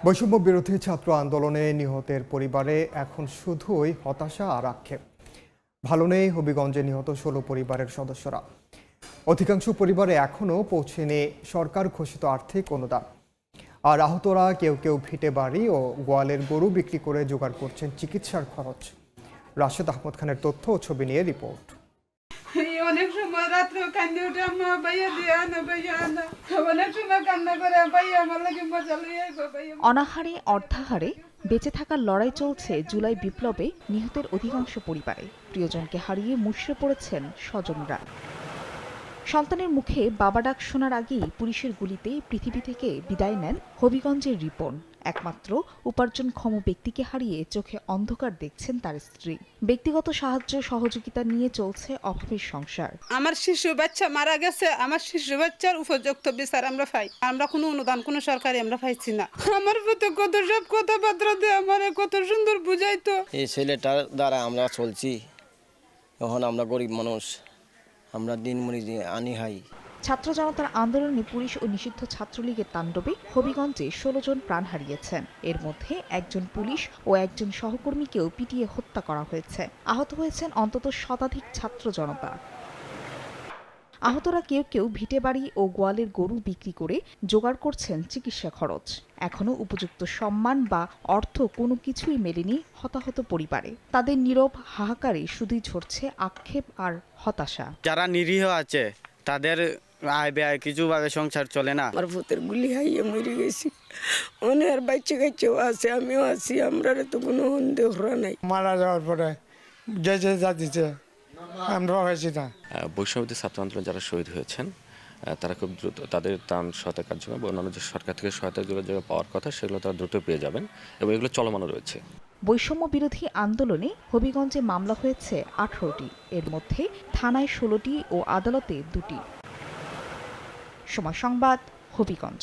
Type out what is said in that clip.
বৈষম্য বিরোধী ছাত্র আন্দোলনে নিহতের পরিবারে এখন শুধুই হতাশা আর আক্ষেপ। ভালো নেই হবিগঞ্জে নিহত ১৬ পরিবারের সদস্যরা। অধিকাংশ পরিবারে এখনও পৌঁছেনি সরকার ঘোষিত আর্থিক অনুদান। আর আহতরা কেউ কেউ ভিটে বাড়ি ও গোয়ালের গরু বিক্রি করে জোগাড় করছেন চিকিৎসার খরচ। রাশেদ আহমদ খানের তথ্য ও ছবি নিয়ে রিপোর্ট। অনেক সময় রাত্রে কান্দে উঠে আমার ভাইয়া দিয়ে আনা ভাইয়া আনা, অনেক সময় কান্না করে ভাইয়া আমার লাগে মজা লইয়া গো ভাইয়া। অনাহারে অর্ধাহারে বেঁচে থাকার লড়াই চলছে জুলাই বিপ্লবে নিহতের অধিকাংশ পরিবারে। প্রিয়জনকে হারিয়ে মুষড়ে পড়েছেন স্বজনরা। সন্তানের মুখে বাবা ডাক শোনার আগেই পুলিশের গুলিতে পৃথিবী থেকে বিদায় নেন হবিগঞ্জের রিপন। একমাত্র উপার্জনক্ষম ব্যক্তিকে হারিয়ে চোখে অন্ধকার দেখছেন তার স্ত্রী। ব্যক্তিগত সাহায্য সহযোগিতা নিয়ে চলছে অভাবের সংসার। আমার শিশু বাচ্চা মারা গেছে, আমার শিশু বাচ্চার উপযুক্ত বিচার আমরা পাই। আমরা কোনো অনুদান কোনো সরকারি আমরা পাইছি না। আমার প্রতি কত সব কথাবার্তা দিয়ে আমার কত সুন্দর বুঝাইতো। এই ছেলেটার দ্বারা আমরা চলছি। এখন আমরা গরিব মানুষ, আমরা দিনমণি আনি হাই। ছাত্র জনতার আন্দোলনে পুলিশ ও নিষিদ্ধ ছাত্রলীগের তাণ্ডবে হবিগঞ্জে ১৬ জন প্রাণ হারিয়েছেন। এর মধ্যে একজন পুলিশ ও একজন সহকর্মীকেও পিটিয়ে হত্যা করা হয়েছে। আহত হয়েছেন অন্তত শতাধিক ছাত্র জনতা। আহতরা কেউ কেউ ভিটে বাড়ি ও গোয়ালের গরু বিক্রি করে জোগাড় করছেন চিকিৎসা খরচ। এখনো উপযুক্ত সম্মান বা অর্থ কোনো কিছুই মেলেনি হতাহত পরিবারে। তাদের নীরব হাহাকারে শুধুই ঝরছে আক্ষেপ আর হতাশা। যারা নিরীহ আছে তাদের আয় ব্যয় কিছুভাবে সংসার চলে না। আমার ভূতের গুলি হাইয়ে মরে গেছি, অনেক বাচ্চা কাচ্চাও আছে, আমিও আছি, আমরা তো কোনো সন্দেহ নাই। মারা যাওয়ার পরে যে যে যা দিচ্ছে আমরা হয়েছি না। বৈষম্য ছাত্র আন্দোলন যারা শহীদ হয়েছেন তারা খুব দ্রুত তাদের ত্রাণ সহায়তা কার্যক্রম বা অন্যান্য যে সরকার থেকে সহায়তাগুলো যেগুলো পাওয়ার কথা সেগুলো তারা দ্রুত পেয়ে যাবেন এবং এগুলো চলমানও রয়েছে। বৈষম্য বিরোধী আন্দোলনে হবিগঞ্জে মামলা হয়েছে ১৮টি, এর মধ্যে থানায় ১৬টি ও আদালতে ২টি। সময় সংবাদ, হবিগঞ্জ।